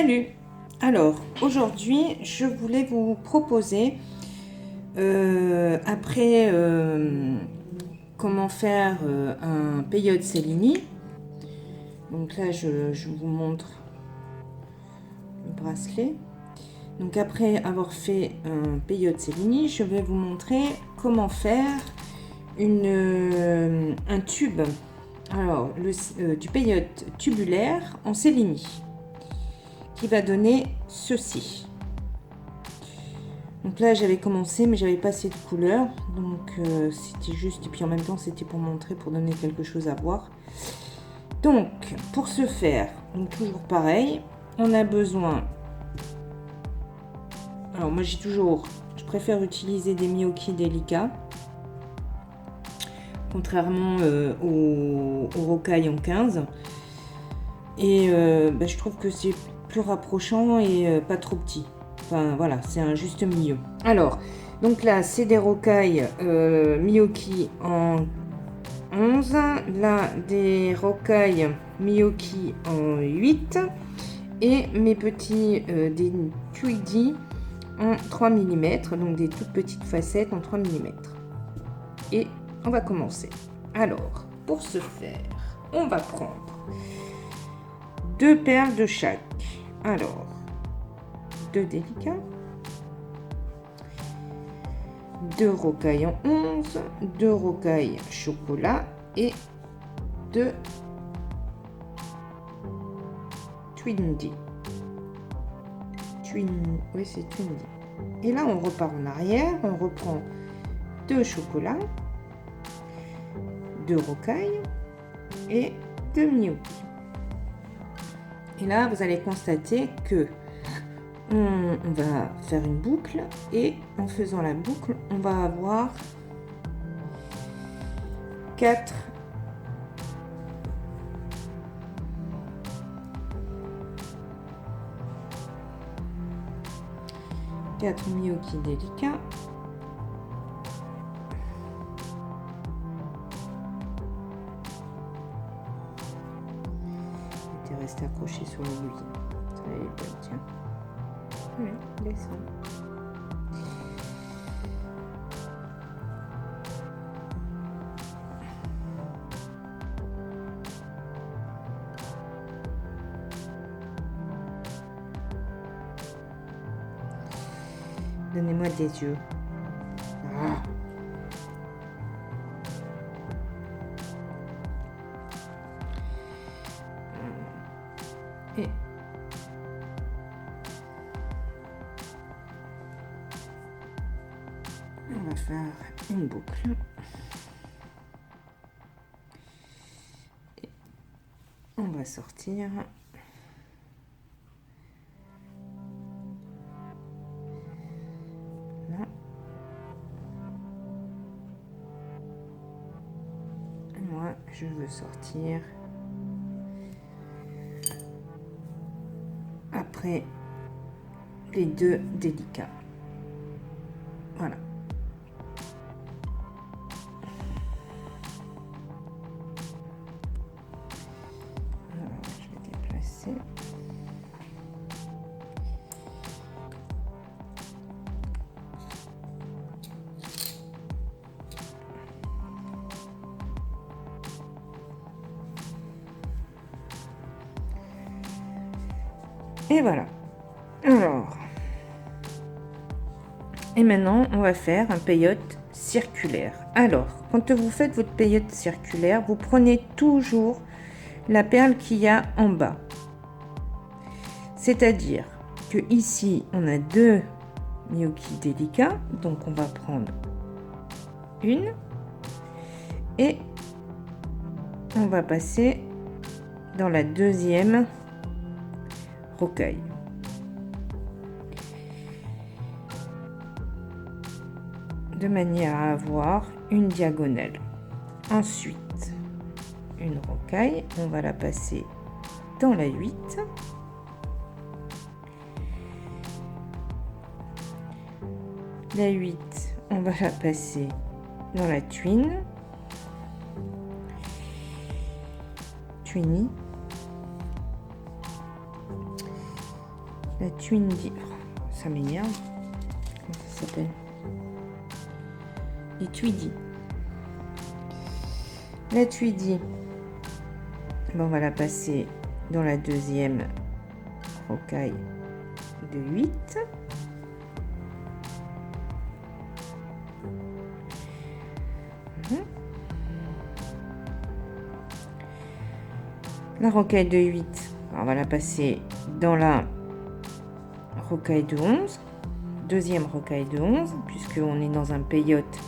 Salut! Alors, aujourd'hui, je voulais vous proposer, après comment faire un peyote Cellini. Donc là, je vous montre le bracelet. Donc après avoir fait un peyote Cellini, je vais vous montrer comment faire un tube. Alors, du peyote tubulaire en Cellini, qui va donner ceci. Donc là, j'avais commencé, mais j'avais pas assez de couleurs, donc c'était juste, et puis en même temps, c'était pour montrer, pour donner quelque chose à voir. Donc, pour ce faire, donc toujours pareil, on a besoin. Alors moi, je préfère utiliser des Miyoki délicats, contrairement au rocaille en 15. Et je trouve que c'est plus rapprochant et pas trop petit. Enfin voilà, c'est un juste milieu. Alors, donc là, c'est des rocailles Miyoki en 11. Là, des rocailles Miyoki en 8. Et mes petits, des Tweedy en 3 mm. Donc des toutes petites facettes en 3 mm. Et on va commencer. Alors, pour ce faire, on va prendre 2 perles de chaque. Alors, 2 délicats, 2 rocailles en 11, 2 rocailles chocolat et 2 Twindy. Oui, c'est Twindy. Et là, on repart en arrière, on reprend 2 chocolats, 2 rocailles et 2 Miyoki. Et là, vous allez constater que on va faire une boucle, et en faisant la boucle, on va avoir 4 Miyoki délicats. Rester accroché sur l'aiguille. Ça va être bien, tiens. Allez, descends. Donnez-moi des yeux. Ah. Et on va faire une boucle. Et on va sortir. Là. Moi, je veux sortir après les 2 délicats. Voilà. Alors, je vais déplacer. Et voilà. Alors, et maintenant, on va faire un peyote circulaire. Alors, quand vous faites votre peyote circulaire, vous prenez toujours la perle qu'il y a en bas. C'est-à-dire que ici, on a 2 Miyoki délicats. Donc, on va prendre une et on va passer dans la deuxième rocaille. De manière à avoir une diagonale. Ensuite, une rocaille, on va la passer dans la 8. La 8, on va la passer dans la twin. Twinny. La Twindy. Ça m'énerve. Comment ça s'appelle? Les Tweedy. La Tweedy. Bon, on va la passer dans la deuxième rocaille de 8. La rocaille de 8, on va la passer dans la rocaille de 11. Deuxième rocaille de 11, puisqu'on est dans un peyote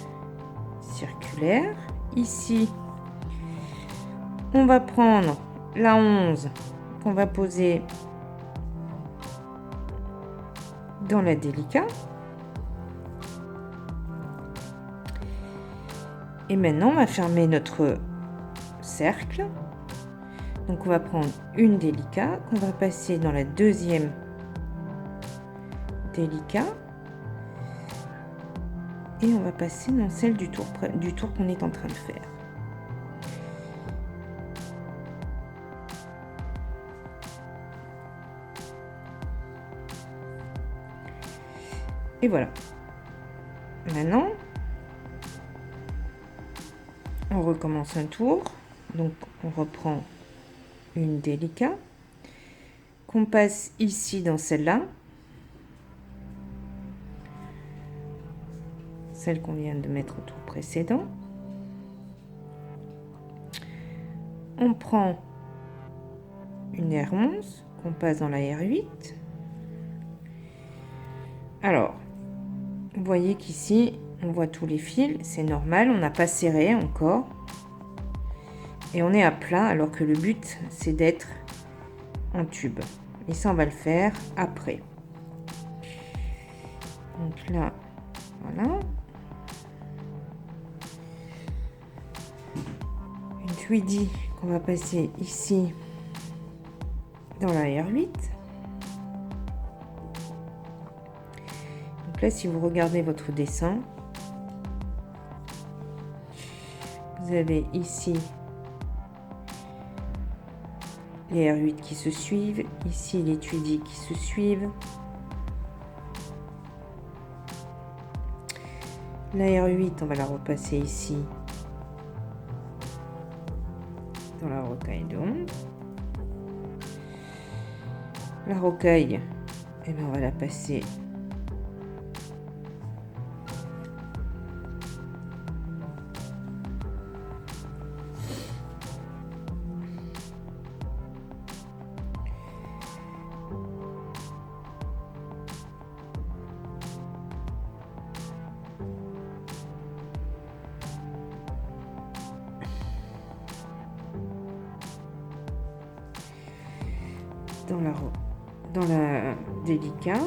circulaire. Ici, on va prendre la 11 qu'on va poser dans la délicat. Et maintenant, on va fermer notre cercle. Donc, on va prendre une délicat qu'on va passer dans la deuxième délicat. Et on va passer dans celle du tour qu'on est en train de faire. Et voilà. Maintenant, on recommence un tour. Donc, on reprend une délicat qu'on passe ici dans celle-là. Celle qu'on vient de mettre au tour précédent. On prend une R11 qu'on passe dans la R8. Alors, vous voyez qu'ici, on voit tous les fils, c'est normal, on n'a pas serré encore. Et on est à plat, alors que le but, c'est d'être en tube. Et ça, on va le faire après. Donc là, voilà. Une Tweedy qu'on va passer ici dans la R8. Donc là, si vous regardez votre dessin, vous avez ici les R8 qui se suivent, ici les Tweedy qui se suivent. La R8, on va la repasser ici dans la rocaille de 11. La rocaille, eh bien, on va la passer dans la délicat.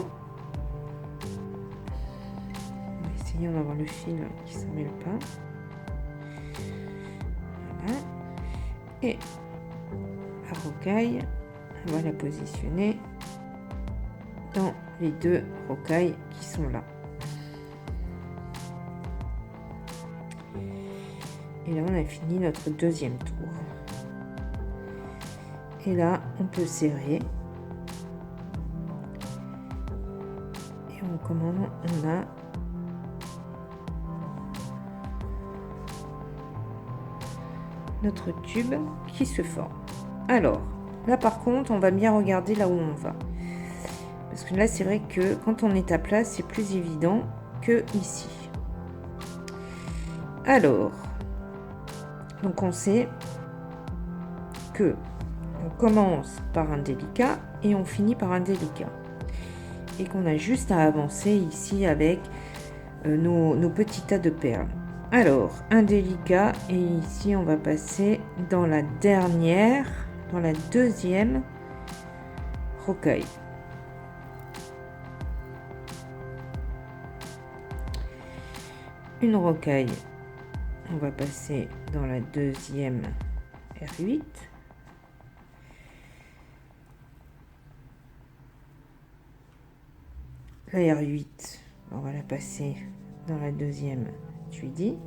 On va essayer d'avoir le fil qui ne s'en mêle pas. Voilà. Et la rocaille, on va la positionner dans les deux rocailles qui sont là. Et là, on a fini notre deuxième tour. Et là, on peut serrer. Et on a notre tube qui se forme. Alors, là par contre, on va bien regarder là où on va. Parce que là, c'est vrai que quand on est à plat, c'est plus évident que ici. Alors, donc on sait que on commence par un délicat et on finit par un délicat. Et qu'on a juste à avancer ici avec nos petits tas de perles. Alors, un délicat et ici on va passer dans la deuxième rocaille. Une rocaille, on va passer dans la deuxième R8. La R8, on va la passer dans la deuxième Tweedy.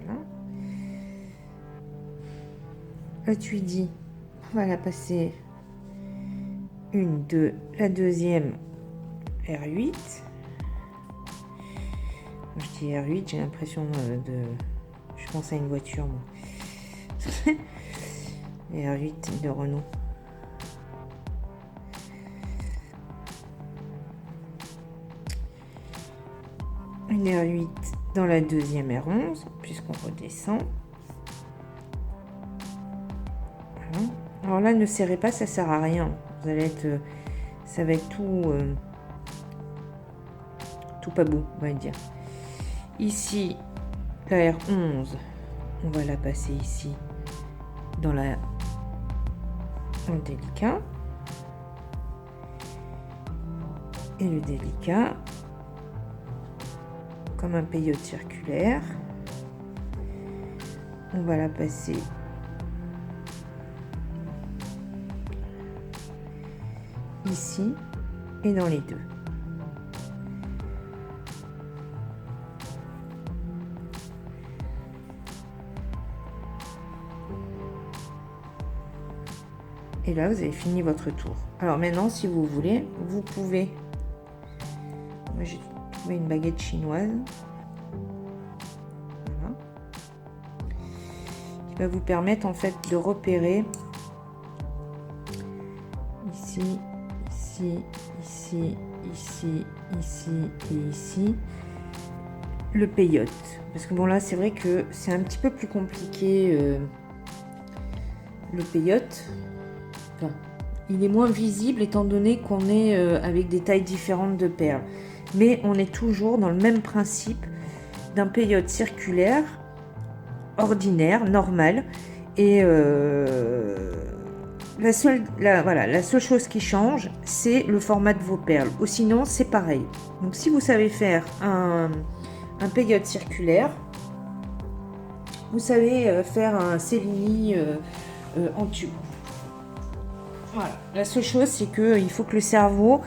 Voilà. la tuidi, on va la passer une, deux, la deuxième R8. Quand je dis R8, j'ai l'impression de... Je pense à une voiture, moi. R8 de Renault. Une R8 dans la deuxième R11, puisqu'on redescend. Voilà. Alors là, ne serrez pas, ça sert à rien. Vous allez être... ça va être tout pas beau, on va dire. Ici, la R11, on va la passer ici dans le délicat. Et le délicat, comme un peyote circulaire, on va la passer ici et dans les deux. Et là, vous avez fini votre tour. Alors maintenant, si vous voulez, vous pouvez... Moi, j'ai trouvé une baguette chinoise. Voilà. Qui va vous permettre, en fait, de repérer ici, ici, ici, ici, ici et ici le peyote. Parce que bon, là, c'est vrai que c'est un petit peu plus compliqué le peyote. Enfin, il est moins visible étant donné qu'on est avec des tailles différentes de perles. Mais on est toujours dans le même principe d'un peyote circulaire, ordinaire, normal. Et la seule chose qui change, c'est le format de vos perles. Ou sinon, c'est pareil. Donc si vous savez faire un peyote circulaire, vous savez faire un Cellini en tube. Voilà. La seule chose, c'est qu'il faut que le cerveau...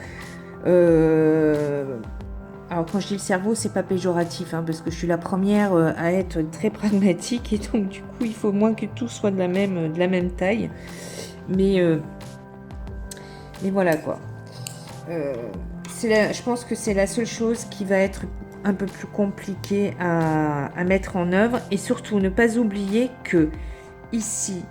alors quand je dis le cerveau, c'est pas péjoratif, hein, parce que je suis la première à être très pragmatique, et donc du coup, il faut moins que tout soit de la même taille. Mais voilà quoi. Je pense que c'est la seule chose qui va être un peu plus compliquée à mettre en œuvre. Et surtout, ne pas oublier que ici,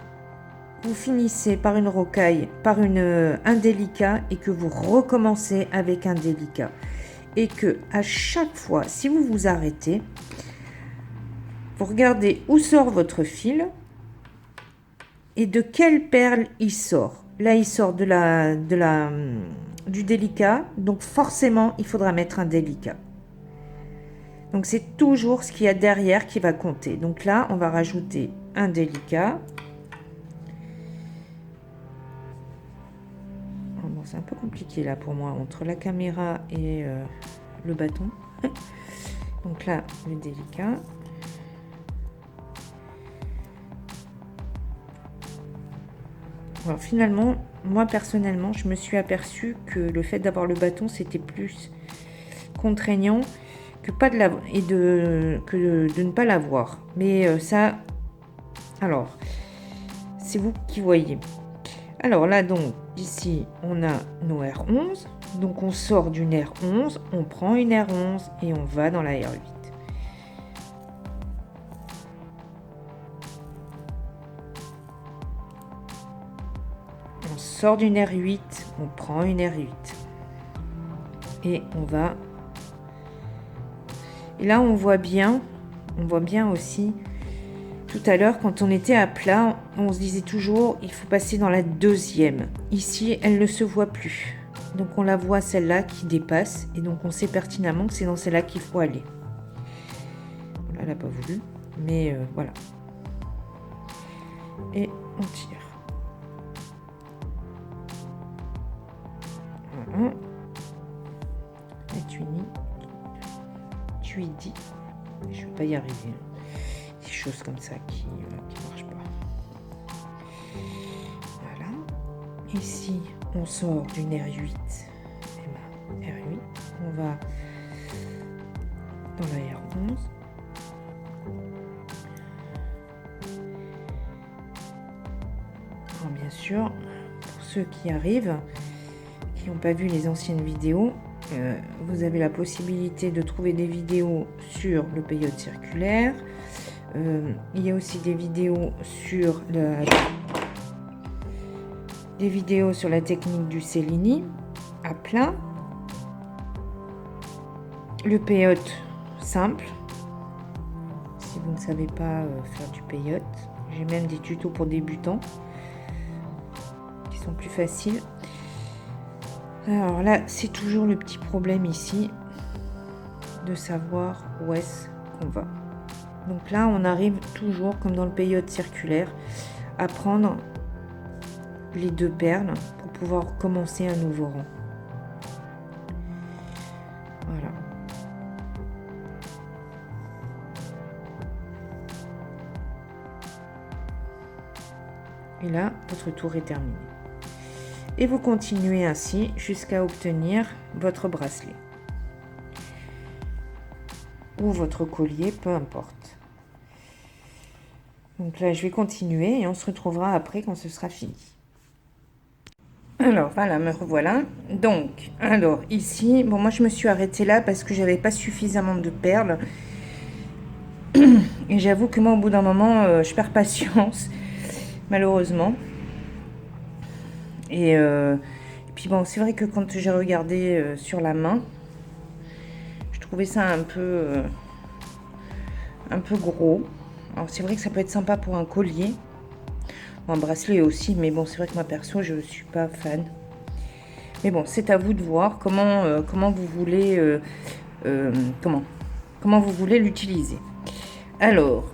vous finissez par une rocaille, par un délicat, et que vous recommencez avec un délicat. Et que à chaque fois, si vous vous arrêtez, vous regardez où sort votre fil et de quelle perle il sort. Là, il sort du délicat, donc forcément, il faudra mettre un délicat. Donc, c'est toujours ce qu'il y a derrière qui va compter. Donc là, on va rajouter un délicat. Bon, c'est un peu compliqué là pour moi, entre la caméra et le bâton. Donc là, le délicat. Alors finalement, moi personnellement, je me suis aperçue que le fait d'avoir le bâton, c'était plus contraignant que de ne pas l'avoir. Mais ça, alors, c'est vous qui voyez. Alors là, donc, ici, on a nos R11. Donc, on sort d'une R11, on prend une R11 et on va dans la R8. On sort d'une R8, on prend une R8. Et on va... Et là, on voit bien aussi... Tout à l'heure, quand on était à plat, on se disait toujours, il faut passer dans la deuxième. Ici, elle ne se voit plus. Donc, on la voit, celle-là, qui dépasse. Et donc, on sait pertinemment que c'est dans celle-là qu'il faut aller. Là, elle n'a pas voulu. Mais voilà. Et on tire. Voilà. La tuidi. Je ne vais pas y arriver. Des choses comme ça qui marchent pas. Voilà. Ici, on sort d'une R8. R8. On va dans la R11. bien sûr, pour ceux qui arrivent, qui n'ont pas vu les anciennes vidéos, vous avez la possibilité de trouver des vidéos sur le peyote circulaire. Il y a aussi des vidéos sur la technique du Cellini à plat, le peyote simple, si vous ne savez pas faire du peyote. J'ai même des tutos pour débutants qui sont plus faciles. Alors là, c'est toujours le petit problème ici de savoir où est-ce qu'on va. Donc là, on arrive toujours, comme dans le peyote circulaire, à prendre les 2 perles pour pouvoir commencer un nouveau rang. Voilà. Et là, votre tour est terminé. Et vous continuez ainsi jusqu'à obtenir votre bracelet. Ou votre collier, peu importe. Donc là, je vais continuer et on se retrouvera après quand ce sera fini. Alors, voilà, me revoilà. Donc, alors, ici, bon, moi, je me suis arrêtée là parce que j'avais pas suffisamment de perles. Et j'avoue que moi, au bout d'un moment, je perds patience, malheureusement. Et puis bon, c'est vrai que quand j'ai regardé sur la main, je trouvais ça un peu gros. Alors c'est vrai que ça peut être sympa pour un collier, ou un bracelet aussi, mais bon, c'est vrai que moi perso, je ne suis pas fan. Mais bon, c'est à vous de voir comment vous voulez comment vous voulez l'utiliser. Alors,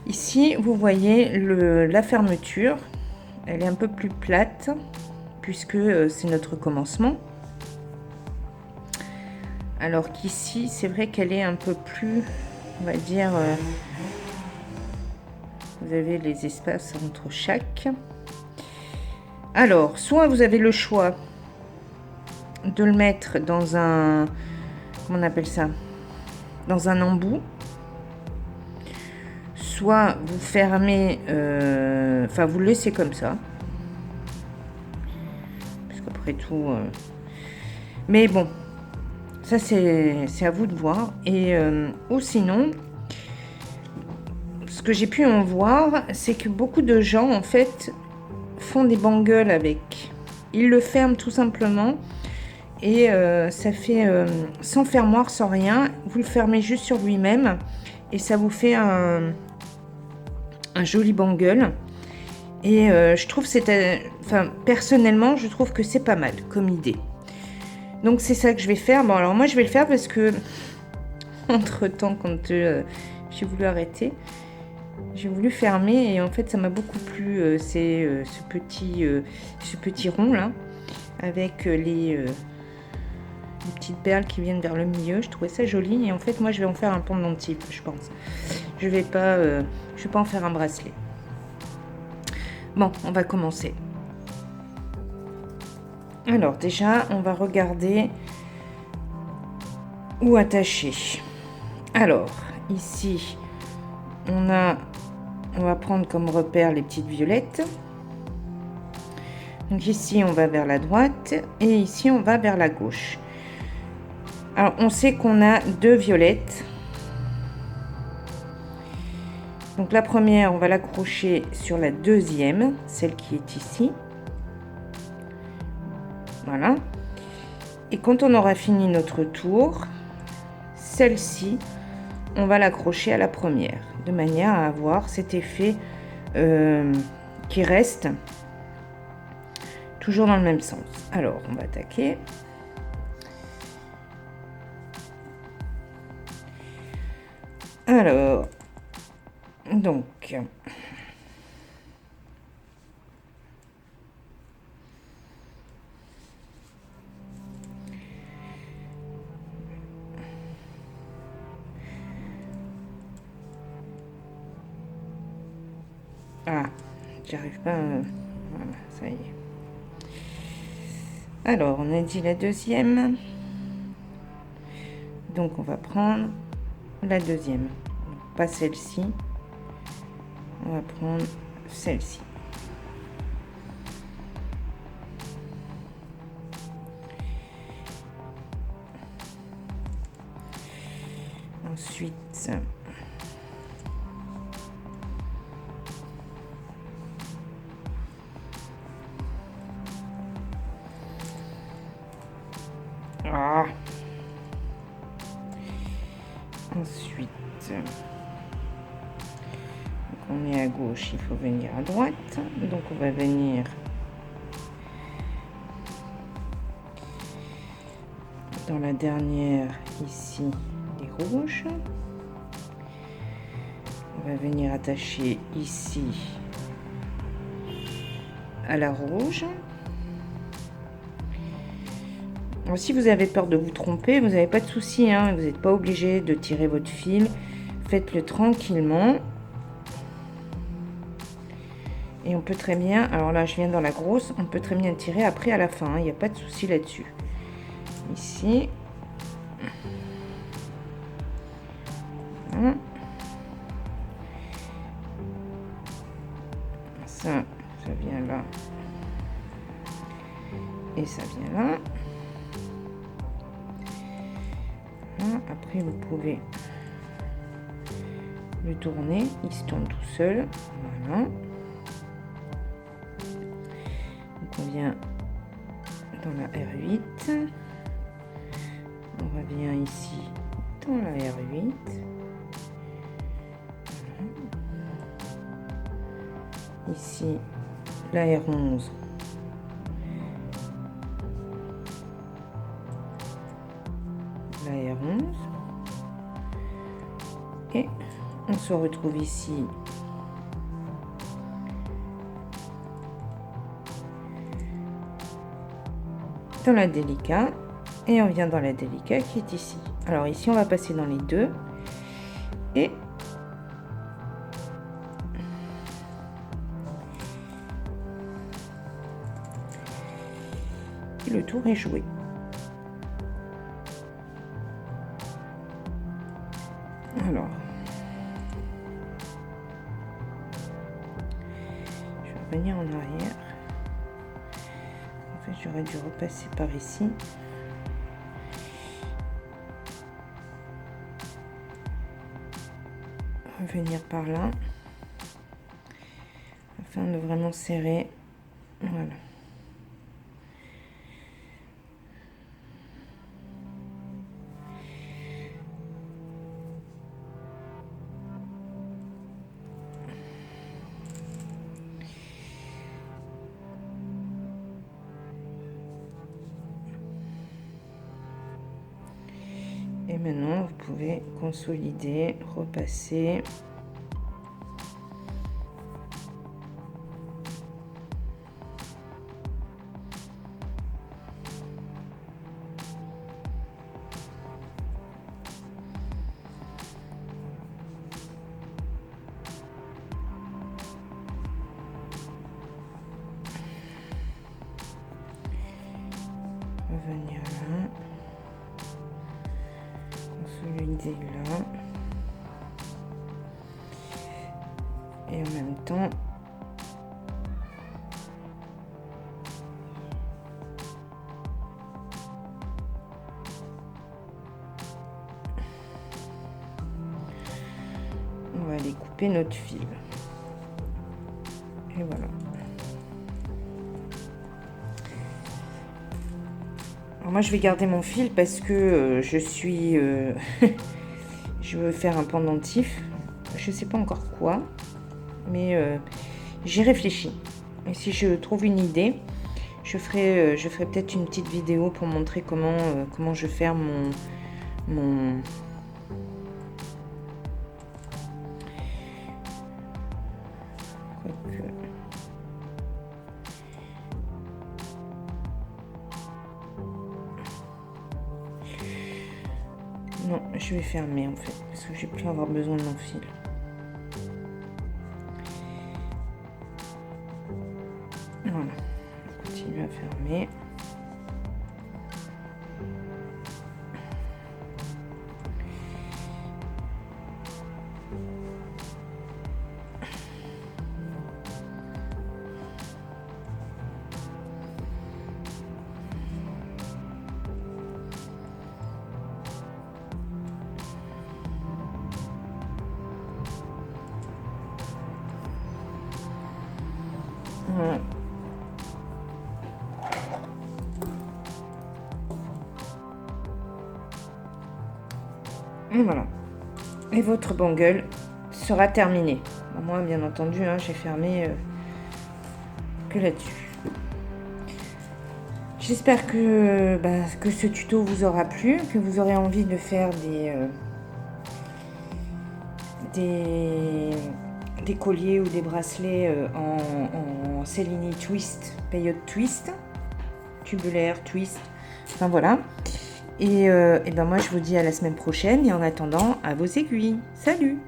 ici, vous voyez la fermeture. Elle est un peu plus plate, puisque c'est notre commencement. Alors qu'ici, c'est vrai qu'elle est un peu plus, on va dire, vous avez les espaces entre chaque. Alors, soit vous avez le choix de le mettre dans un, comment on appelle ça, dans un embout, soit vous fermez, enfin vous le laissez comme ça, parce qu'après tout, mais bon, ça c'est à vous de voir. Et ou sinon, ce que j'ai pu en voir, c'est que beaucoup de gens en fait font des bangles avec. Ils le ferment tout simplement et ça fait sans fermoir, sans rien. Vous le fermez juste sur lui-même et ça vous fait un joli bangle. Et je trouve enfin personnellement, je trouve que c'est pas mal comme idée. Donc c'est ça que je vais faire. Bon alors moi je vais le faire parce que entre temps quand j'ai voulu arrêter, j'ai voulu fermer et en fait ça m'a beaucoup plu. C'est ce petit rond là avec les petites perles qui viennent vers le milieu. Je trouvais ça joli et en fait moi je vais en faire un pendentif, je pense. Je vais pas en faire un bracelet. Bon, on va commencer. Alors déjà, on va regarder où attacher. Alors, ici, on va prendre comme repère les petites violettes. Donc ici, on va vers la droite et ici, on va vers la gauche. Alors, on sait qu'on a 2 violettes. Donc la première, on va l'accrocher sur la deuxième, celle qui est ici. Voilà. Et quand on aura fini notre tour, celle-ci, on va l'accrocher à la première, de manière à avoir cet effet qui reste toujours dans le même sens. Alors, on va attaquer. Alors, donc... Ah, j'arrive pas. Voilà, ça y est. Alors, on a dit la deuxième. Donc, on va prendre la deuxième. Pas celle-ci. On va prendre celle-ci. Ensuite, ensuite, donc on est à gauche, il faut venir à droite. Donc on va venir dans la dernière ici, les rouges. On va venir attacher ici à la rouge. Alors, si vous avez peur de vous tromper, vous n'avez pas de souci, hein, vous n'êtes pas obligé de tirer votre fil. Faites-le tranquillement. Et on peut très bien, alors là je viens dans la grosse, on peut très bien tirer après à la fin, hein, il n'y a pas de souci là-dessus. Ici. Voilà. Ça vient là. Et ça vient là. Voilà. Après vous pouvez le tourner, il se tourne tout seul. Voilà. Donc on vient dans la R8. On revient ici dans la R8. Voilà. Ici la R11. La R11. Et on se retrouve ici dans la délicat et on vient dans la délicat qui est ici. Alors ici on va passer dans les deux et le tour est joué. Alors je vais revenir en arrière. En fait j'aurais dû repasser par ici. Revenir par là afin de vraiment serrer. Voilà. Et maintenant, vous pouvez consolider, repasser. Revenir là. Consolider là. Et en même temps, on va aller couper notre fil. Et voilà. Alors moi je vais garder mon fil parce que je suis je veux faire un pendentif, je sais pas encore quoi, mais j'y réfléchis. Et si je trouve une idée, je ferai peut-être une petite vidéo pour montrer comment je fais mon Non, je vais fermer en fait, parce que je vais plus avoir besoin de mon fil. Voilà, on continue à fermer. Voilà. Et voilà. Et votre bangle sera terminé. Moi, bien entendu, hein, j'ai fermé que là-dessus. J'espère que ce tuto vous aura plu, que vous aurez envie de faire des colliers ou des bracelets en Céline twist, peyote twist, tubulaire twist, enfin voilà. Et ben moi je vous dis à la semaine prochaine et en attendant, à vos aiguilles. Salut!